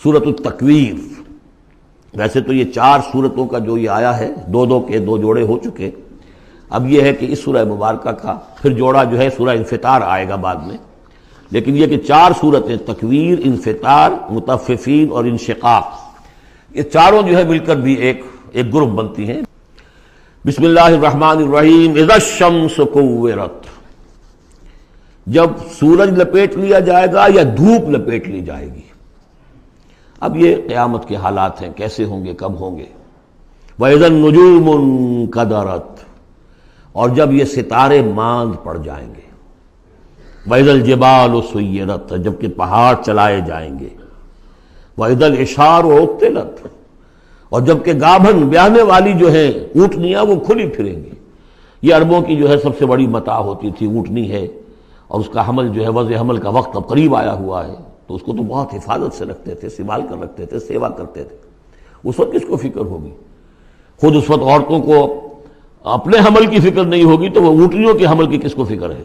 سورۃ التکویر. ویسے تو یہ 4 سورتوں کا جو یہ آیا ہے، 2 کے 2 جوڑے ہو چکے. اب یہ ہے کہ اس سورہ مبارکہ کا پھر جوڑا جو ہے سورہ انفطار آئے گا بعد میں. لیکن یہ کہ 4 سورتیں تکویر، انفطار، مطففین اور انشقاق، یہ چاروں جو ہے مل کر بھی ایک گروپ بنتی ہیں. بسم اللہ الرحمن الرحیم. اذا الشمس کورت، جب سورج لپیٹ لیا جائے گا یا دھوپ لپیٹ لی جائے گی. اب یہ قیامت کے حالات ہیں، کیسے ہوں گے، کب ہوں گے. وَإِذَا النُّجُومُ انْكَدَرَتْ، اور جب یہ ستارے ماند پڑ جائیں گے. وَإِذَا الْجِبَالُ سُيِّرَتْ، جبکہ پہاڑ چلائے جائیں گے. وَإِذَا الْعِشَارُ عُطِّلَتْ، اور جبکہ گابھن بیاہنے والی جو ہیں اونٹنیاں وہ کھلی پھریں گی. یہ عربوں کی جو ہے سب سے بڑی متاع ہوتی تھی، اونٹنی ہے، اور اس کا حمل جو ہے وضع حمل کا وقت اب قریب آیا ہوا ہے، تو اس کو تو بہت حفاظت سے رکھتے تھے، سنبھال کر رکھتے تھے، سیوا کرتے تھے. اس وقت کس کو فکر ہوگی؟ خود اس وقت عورتوں کو اپنے حمل کی فکر نہیں ہوگی تو وہ اونٹنیوں کے حمل کی کس کو فکر ہے.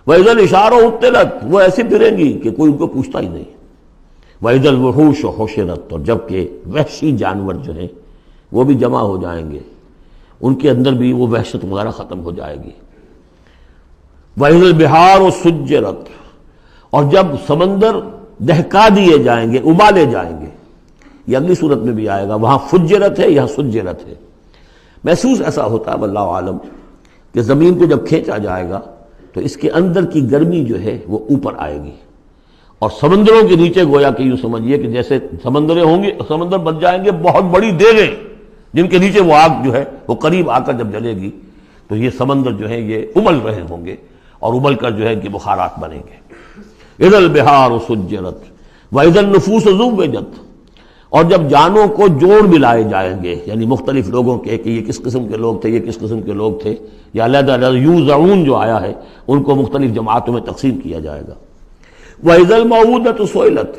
وَإِذَا الْعِشَارُ عُطِّلَتْ، وہ ایسی پھریں گی کہ کوئی ان کو پوچھتا ہی نہیں. وَإِذَا الْوُحُوشُ حُشِرَتْ، اور جبکہ وحشی جانور جو ہیں وہ بھی جمع ہو جائیں گے، ان کے اندر بھی وہ وحشت وغیرہ ختم ہو جائے گی. وَإِذَا الْبِحَارُ سُجِّرَتْ، اور جب سمندر دہکا دیے جائیں گے، ابالے جائیں گے. یہ اگلی صورت میں بھی آئے گا، وہاں فجرت ہے، یہاں سجرت ہے. محسوس ایسا ہوتا ہے واللہ عالم کہ زمین کو جب کھینچا جائے گا تو اس کے اندر کی گرمی جو ہے وہ اوپر آئے گی، اور سمندروں کے نیچے گویا کہ یوں سمجھیے کہ جیسے سمندریں ہوں گے، سمندر بن جائیں گے بہت بڑی دیگیں جن کے نیچے وہ آگ جو ہے وہ قریب آ کر جب جلے گی تو یہ سمندر جو ہے یہ ابل رہے ہوں گے، اور ابل کر جو ہے کہ بخارات بنیں گے. اذا البحار سجرت واذا النفوس زوجت، اور جب جانوں کو جوڑ ملائے جائیں گے، یعنی مختلف لوگوں کے کہ یہ کس قسم کے لوگ تھے، یہ کس قسم کے لوگ تھے، یا علیحدہ علیحدہ یوزعون جو آیا ہے ان کو مختلف جماعتوں میں تقسیم کیا جائے گا. وَإِذَا الْمَوْءُودَةُ سُئِلَتْ،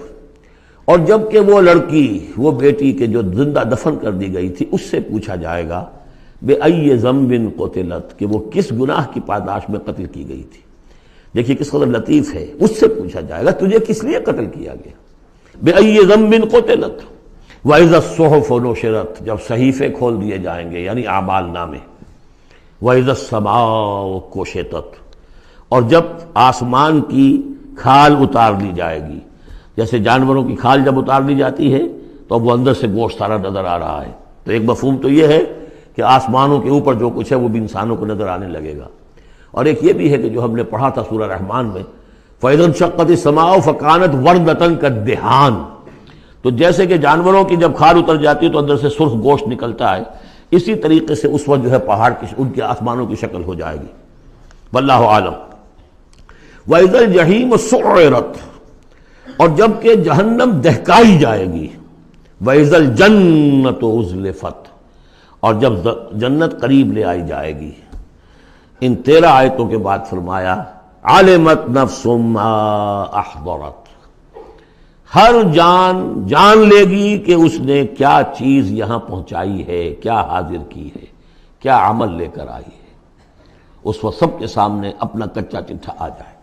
اور جب کہ وہ لڑکی، وہ بیٹی کے جو زندہ دفن کر دی گئی تھی، اس سے پوچھا جائے گا بِأَيِّ ذَنْبٍ قُتِلَتْ، کہ وہ کس گناہ کی پاداش میں قتل کی گئی تھی. دیکھیے کس قدر لطیف ہے. اس سے پوچھا جائے گا تجھے کس لیے قتل کیا گیا. بِأَيِّ ذَنْبٍ قُتِلَتْ وَإِذَا الصُّحُفُ نُشِرَتْ، جب صحیفے کھول دیے جائیں گے یعنی اعمال نامے. وَإِذَا السَّمَاءُ كُشِطَتْ، اور جب آسمان کی کھال اتار لی جائے گی. جیسے جانوروں کی کھال جب اتار لی جاتی ہے تو اب وہ اندر سے گوشت سارا نظر آ رہا ہے. تو ایک مفہوم تو یہ ہے کہ آسمانوں کے اوپر جو کچھ ہے وہ بھی انسانوں کو نظر آنے لگے گا. اور ایک یہ بھی ہے کہ جو ہم نے پڑھا تھا سورہ رحمان میں، فَإِذَا انشَقَّتِ السَّمَاءُ فَكَانَتْ وَرْدَةً كَالدِّهَانِ، تو جیسے کہ جانوروں کی جب کھال اتر جاتی ہے تو اندر سے سرخ گوشت نکلتا ہے، اسی طریقے سے اس وقت جو ہے پہاڑ کی ان کے آسمانوں کی شکل ہو جائے گی. واللہ عالم. وَإِذَا الْجَحِيمُ سُعِّرَتْ، اور جب کہ جہنم دہکائی جائے گی. وَإِذَا الْجَنَّةُ أُزْلِفَتْ، اور جب جنت قریب لے آئی جائے گی. ان 13 آیتوں کے بعد فرمایا عَلِمَتْ نَفْسٌ مَّا أَحْضَرَتْ، ہر جان جان لے گی کہ اس نے کیا چیز یہاں پہنچائی ہے، کیا حاضر کی ہے، کیا عمل لے کر آئی ہے. اس وقت سب کے سامنے اپنا کچا چٹھا آ جائے.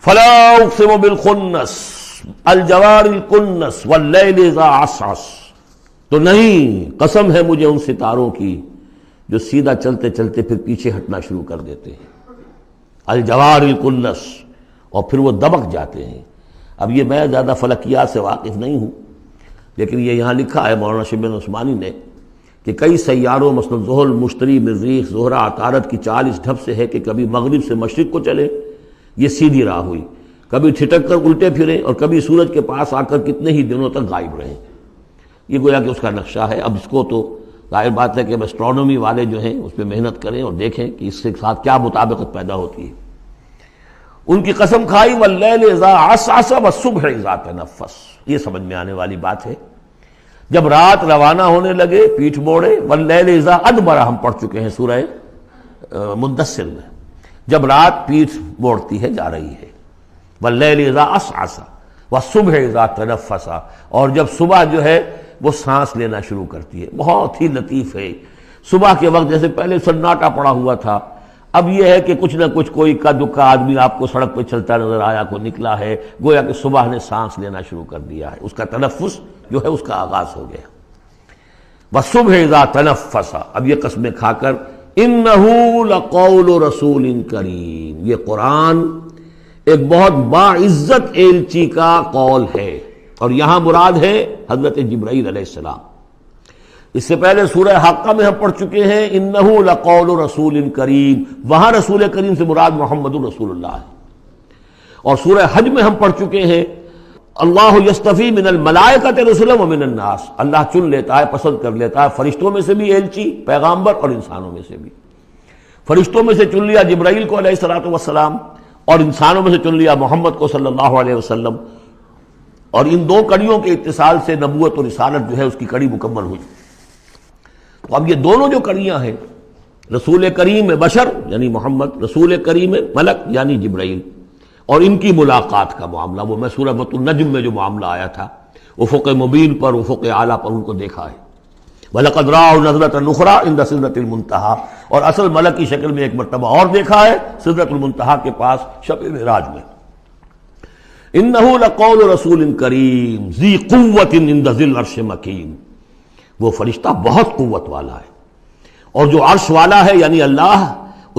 فَلَا أُقْسِمُ بِالْخُنَّسِ الْجَوَارِ الْكُنَّسِ وَاللَّيْلِ إِذَا عَسْعَسَ، تو نہیں، قسم ہے مجھے ان ستاروں کی جو سیدھا چلتے چلتے پھر پیچھے ہٹنا شروع کر دیتے ہیں. الجوار الکنس، اور پھر وہ دبک جاتے ہیں. اب یہ میں زیادہ فلکیات سے واقف نہیں ہوں، لیکن یہ یہاں لکھا ہے مولانا شبلی عثمانی نے کہ کئی سیاروں مثلا زحل، مشتری، مریخ، زہرہ، عطارد کی چال اس ڈھب سے ہے کہ کبھی مغرب سے مشرق کو چلے، یہ سیدھی راہ ہوئی، کبھی ٹھٹک کر الٹے پھریں، اور کبھی سورج کے پاس آ کر کتنے ہی دنوں تک غائب رہیں. یہ گویا کہ اس کا نقشہ ہے. اب اس کو تو ظاہر بات ہے کہ ایسٹرونومی والے جو ہیں اس پہ محنت کریں اور دیکھیں کہ اس کے ساتھ کیا مطابقت پیدا ہوتی ہے. ان کی قسم کھائی واللیل اذا عسعس والصبح اذا تنفس، یہ سمجھ میں آنے والی بات ہے. جب رات روانہ ہونے لگے، پیٹھ موڑے. واللیل اذا ادبر ہم پڑھ چکے ہیں سورہ مدثر میں، جب رات پیٹھ موڑتی ہے جا رہی ہے. واللیل اذا عسعس والصبح اذا تنفس، اور جب صبح جو ہے وہ سانس لینا شروع کرتی ہے. بہت ہی لطیف ہے. صبح کے وقت جیسے پہلے سناٹا پڑا ہوا تھا، اب یہ ہے کہ کچھ نہ کچھ کوئی کا دکا آدمی آپ کو سڑک پہ چلتا نظر آیا، کوئی نکلا ہے، گویا کہ صبح نے سانس لینا شروع کر دیا ہے، اس کا تنفس جو ہے اس کا آغاز ہو گیا۔ وَالصُّبْحِ إِذَا تَنَفَّسَ، اب یہ قسمیں کھا کر إِنَّهُ لَقَوْلُ رَسُولٍ کریم، یہ قرآن ایک بہت باعزت ایلچی کا قول ہے، اور یہاں مراد ہے حضرت جبرائیل علیہ السلام۔ اس سے پہلے سورہ حاقہ میں ہم پڑھ چکے ہیں انہ لقول رسول کریم، وہاں رسول کریم سے مراد محمد رسول اللہ ہے۔ اور سورہ حج میں ہم پڑھ چکے ہیں اللہ یصطفی من الملائکۃ رسلا ومن الناس، اللہ چن لیتا ہے، پسند کر لیتا ہے فرشتوں میں سے بھی ایلچی پیغامبر اور انسانوں میں سے بھی۔ فرشتوں میں سے چن لیا جبرائیل کو علیہ الصلوۃ والسلام، اور انسانوں میں سے چن لیا محمد کو صلی اللہ علیہ وسلم، اور ان دو کڑیوں کے اتصال سے نبوت اور رسالت جو ہے اس کی کڑی مکمل ہوئی۔ تو اب یہ دونوں جو کڑیاں ہیں، رسول کریم بشر یعنی محمد، رسول کریم ملک یعنی جبرائیل، اور ان کی ملاقات کا معاملہ، وہ میں سورہ النجم میں جو معاملہ آیا تھا، افق مبین پر، افق اعلیٰ پر ان کو دیکھا ہے۔ وَلَقَدْ رَآهُ نَزْلَةً أُخْرَىٰ عِندَ سِدْرَةِ الْمُنتَهَىٰ، اور اصل ملک کی شکل میں ایک مرتبہ اور دیکھا ہے سدرۃ المنتہا کے پاس شب معراج میں۔ إِنَّهُ لَقَوْلُ رَسُولٍ كَرِيمٍ ذِي قُوَّةٍ عِندَ ذِي الْعَرْشِ مَكِينٍ، وہ فرشتہ بہت قوت والا ہے، اور جو عرش والا ہے یعنی اللہ،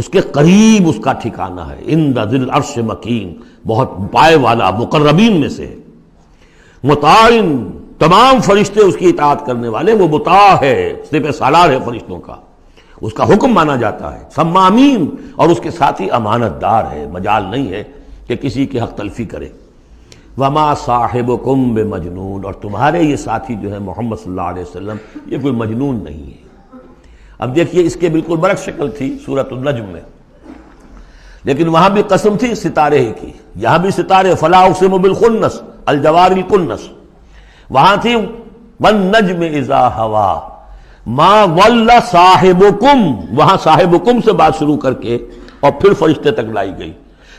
اس کے قریب اس کا ٹھکانہ ہے۔ عند ذی العرش مکین، بہت پائے والا، مقربین میں سے ہے۔ مطاع، تمام فرشتے اس کی اطاعت کرنے والے، وہ مطاع ہے، سپہ سالار ہے فرشتوں کا، اس کا حکم مانا جاتا ہے۔ سمامین، اور اس کے ساتھ ہی امانت دار ہے، مجال نہیں ہے کہ کسی کی حق تلفی کرے۔ وما صاحبکم بمجنون، اور تمہارے یہ ساتھی جو ہے محمد صلی اللہ علیہ وسلم، یہ کوئی مجنون نہیں ہے۔ اب دیکھیے اس کے بالکل برعکس شکل تھی سورۃ النجم میں، لیکن وہاں بھی قسم تھی ستارے ہی کی، یہاں بھی ستارے، فلا اقسم بالخنس الجوار الکنس، وہاں تھی والنجم اذا ہوا ما ضل صاحبکم، وہاں صاحبکم سے بات شروع کر کے اور پھر فرشتے تک لائی گئی،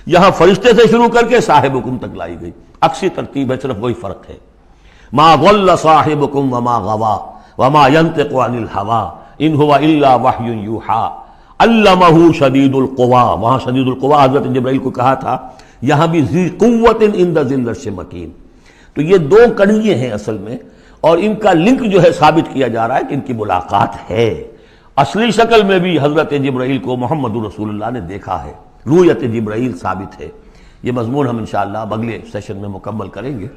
یہاں فرشتے سے شروع کر کے صاحبکم تک لائی گئی، عکسی ترتیب ہے، صرف وہی فرق ہے۔ ما ضل صاحبکم وما غوا وما ينطق عن الهوى ان هو الا وحی یوحى علمہ شدید القویٰ، وہاں شدید القویٰ حضرت جبرائیل کو کہا تھا، یہاں بھی ذی قوت عند ذی العرش مکین۔ تو یہ دو کڑیے ہیں اصل میں، اور ان کا لنک جو ہے ثابت کیا جا رہا ہے کہ ان کی ملاقات ہے۔ اصلی شکل میں بھی حضرت جبرائیل کو محمد رسول اللہ نے دیکھا ہے، رؤیت جبرائیل ثابت ہے۔ یہ مضمون ہم انشاءاللہ اگلے سیشن میں مکمل کریں گے۔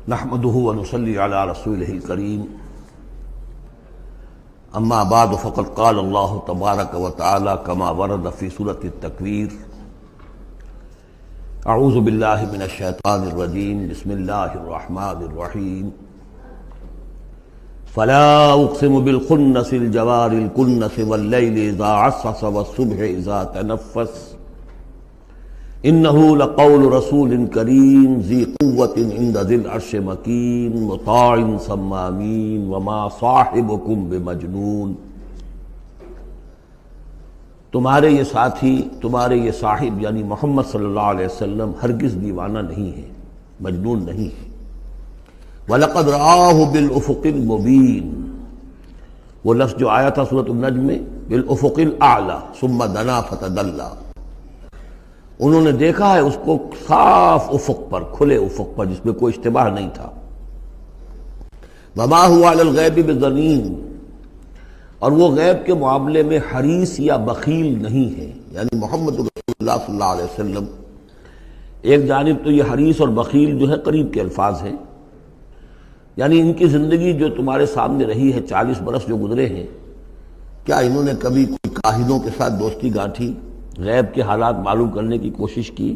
نحمدہ ونصلی علی رسولہ الکریم، اما بعد فقد قال اللہ تبارک وتعالی کما ورد فی سورۃ التکویر، اعوذ باللہ من الشیطان الرجیم، بسم اللہ الرحمن الرحیم، فلا اقسم بالخنس الجوار الکنس واللیل اذا عسعس والصبح اذا تنفس انہ لقول رسول کریم ذی قوت عند ذی العرش مکین مطاع ثم امین وما صاحبکم بمجنون۔ تمہارے یہ ساتھی، تمہارے یہ صاحب یعنی محمد صلی اللہ علیہ وسلم ہرگز دیوانہ نہیں ہے، مجنون نہیں ہے۔ وَلَقَدْ رَآهُ بِالْأُفُقِ الْمُبِينِ، وہ لفظ جو آیا تھا سورۃ النجم میں، بِالْأُفُقِ الْأَعْلَى ثُمَّ دَنَا فَتَدَلَّى، انہوں نے دیکھا ہے اس کو صاف افق پر، کھلے افق پر، جس میں کوئی اشتباہ نہیں تھا۔ وَمَا هُوَ عَلَى الْغَيْبِ بِضَنِينٍ، اور وہ غیب کے معاملے میں حریص یا بخیل نہیں ہے، یعنی محمد رسول اللہ صلی اللہ علیہ وسلم، ایک جانب تو یہ حریص اور بخیل جو ہے قریب کے الفاظ ہیں، یعنی ان کی زندگی جو تمہارے سامنے رہی ہے، 40 برس جو گزرے ہیں، کیا انہوں نے کبھی کوئی کاہنوں کے ساتھ دوستی گانٹھی، غیب کے حالات معلوم کرنے کی کوشش کی،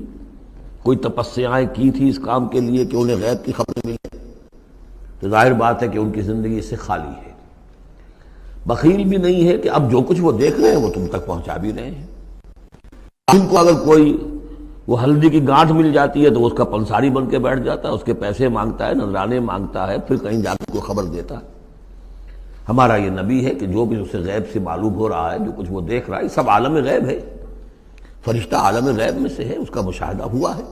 کوئی تپسیائیں کی تھی اس کام کے لیے کہ انہیں غیب کی خبریں ملیں؟ تو ظاہر بات ہے کہ ان کی زندگی اس سے خالی ہے۔ بخیل بھی نہیں ہے کہ اب جو کچھ وہ دیکھ رہے ہیں وہ تم تک پہنچا بھی رہے ہیں۔ ان کو اگر کوئی وہ ہلدی کی گانٹھ مل جاتی ہے تو وہ اس کا پنساری بن کے بیٹھ جاتا ہے، اس کے پیسے مانگتا ہے، نذرانے مانگتا ہے، پھر کہیں جا کے کوئی خبر دیتا ہے۔ ہمارا یہ نبی ہے کہ جو بھی اسے غیب سے معلوم ہو رہا ہے، جو کچھ وہ دیکھ رہا ہے، سب عالم غیب ہے، فرشتہ عالم غیب میں سے ہے، اس کا مشاہدہ ہوا ہے،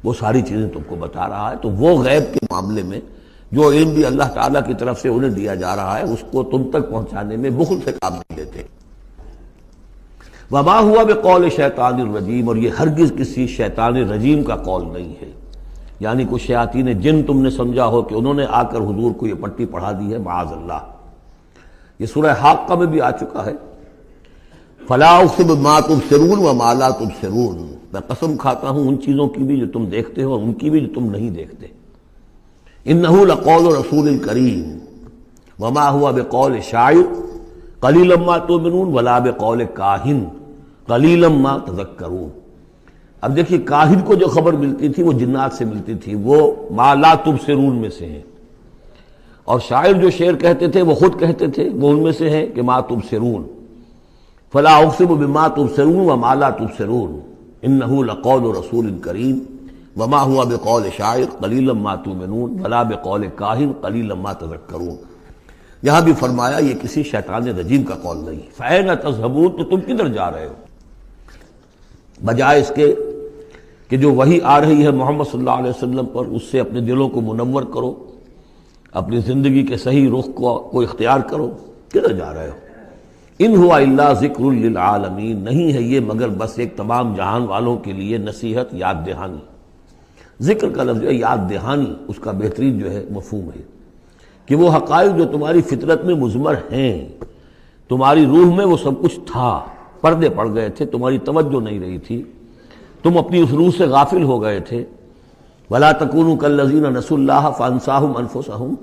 وہ ساری چیزیں تم کو بتا رہا ہے۔ تو وہ غیب کے معاملے میں جو علم بھی اللہ تعالیٰ کی طرف سے انہیں دیا جا رہا ہے، اس کو تم تک پہنچانے میں بخل سے کام نہیں لیتے۔ وما ہوا بقول شیطان الرجیم، اور یہ ہرگز کسی شیطان رجیم کا قول نہیں ہے، یعنی کوئی شیاطین جن تم نے سمجھا ہو کہ انہوں نے آ کر حضور کو یہ پٹی پڑھا دی ہے، معاذ اللہ۔ یہ سورہ حاقہ میں بھی آ چکا ہے، فلا اقسم بما تبصرون وما لا تبصرون، میں قسم کھاتا ہوں ان چیزوں کی بھی جو تم دیکھتے ہو اور ان کی بھی جو تم نہیں دیکھتے۔ انہ لقول رسول کریم وما ہوا بقول شاعر قلیلا ما تؤمنون ولا بقول کاہن قلیلا ما تذکرون۔ اب دیکھیے کاہن کو جو خبر ملتی تھی وہ جنات سے ملتی تھی، وہ ما لا تبصرون میں سے ہیں، اور شاعر جو شعر کہتے تھے وہ خود کہتے تھے وہ ان میں سے ہیں کہ ما تبصرون۔ فلا اقسم بما تبصرون وما لا تبصرون انہ لقول رسول کریم وما ہوا بقول شاعر قلیلا ما تؤمنون ولا بقول کاہن قلیلا ما تذکرون۔ یہاں بھی فرمایا یہ کسی شیطان رجیم کا قول نہیں۔ فأین تذہبون، تو تم کدھر جا رہے ہو؟ بجائے اس کے کہ جو وحی آ رہی ہے محمد صلی اللہ علیہ وسلم پر اس سے اپنے دلوں کو منور کرو، اپنی زندگی کے صحیح رخ کو اختیار کرو، کدھر جا رہے ہو؟ ان ہوا الا ذکر للعالمین، نہیں ہے یہ مگر بس ایک تمام جہان والوں کے لیے نصیحت، یاد دہانی۔ ذکر کا لفظ جو ہے یاد دہانی، اس کا بہترین جو ہے مفہوم ہے کہ وہ حقائق جو تمہاری فطرت میں مضمر ہیں، تمہاری روح میں وہ سب کچھ تھا، پردے پڑ گئے تھے، تمہاری توجہ نہیں رہی تھی، تم اپنی اس روح سے غافل ہو گئے تھے۔ وَلَا تَكُونُوا كَالَّذِينَ نَسُوا اللَّهَ فَأَنسَاهُمْ أَنفُسَهُمْ۔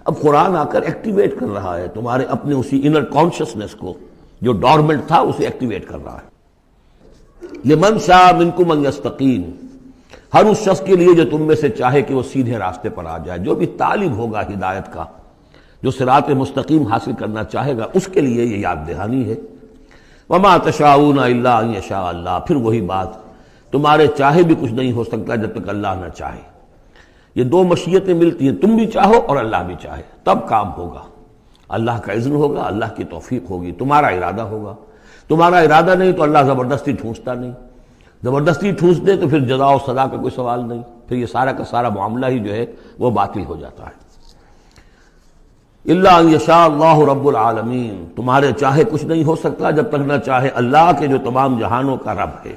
اب قرآن آ کر ایکٹیویٹ کر رہا ہے تمہارے اپنے اسی انر کانشسنس کو، جو ڈورمنٹ تھا اسے ایکٹیویٹ کر رہا ہے۔ لِمَنْ شَاءَ مِنْكُمْ أَنْ يَسْتَقِيمَ، ہر اس شخص کے لیے جو تم میں سے چاہے کہ وہ سیدھے راستے پر آ جائے، جو بھی طالب ہوگا ہدایت کا، جو صراط مستقیم حاصل کرنا چاہے گا، اس کے لیے یہ یاد دہانی ہے۔ وَمَا تَشَاءُونَ إِلَّا أَن يَشَاءَ اللَّهُ، پھر وہی بات، تمہارے چاہے بھی کچھ نہیں ہو سکتا جب تک اللہ نہ چاہے۔ یہ دو مشیتیں ملتی ہیں، تم بھی چاہو اور اللہ بھی چاہے، تب کام ہوگا۔ اللہ کا اذن ہوگا، اللہ کی توفیق ہوگی، تمہارا ارادہ ہوگا۔ تمہارا ارادہ نہیں تو اللہ زبردستی ٹھونستا نہیں، زبردستی ٹھونس دے تو پھر جزا و سزا کا کوئی سوال نہیں، پھر یہ سارا کا سارا معاملہ ہی جو ہے وہ باطل ہو جاتا ہے۔ الا ان یشاء اللہ رب العالمین، تمہارے چاہے کچھ نہیں ہو سکتا جب تک نہ چاہے اللہ کے جو تمام جہانوں کا رب ہے۔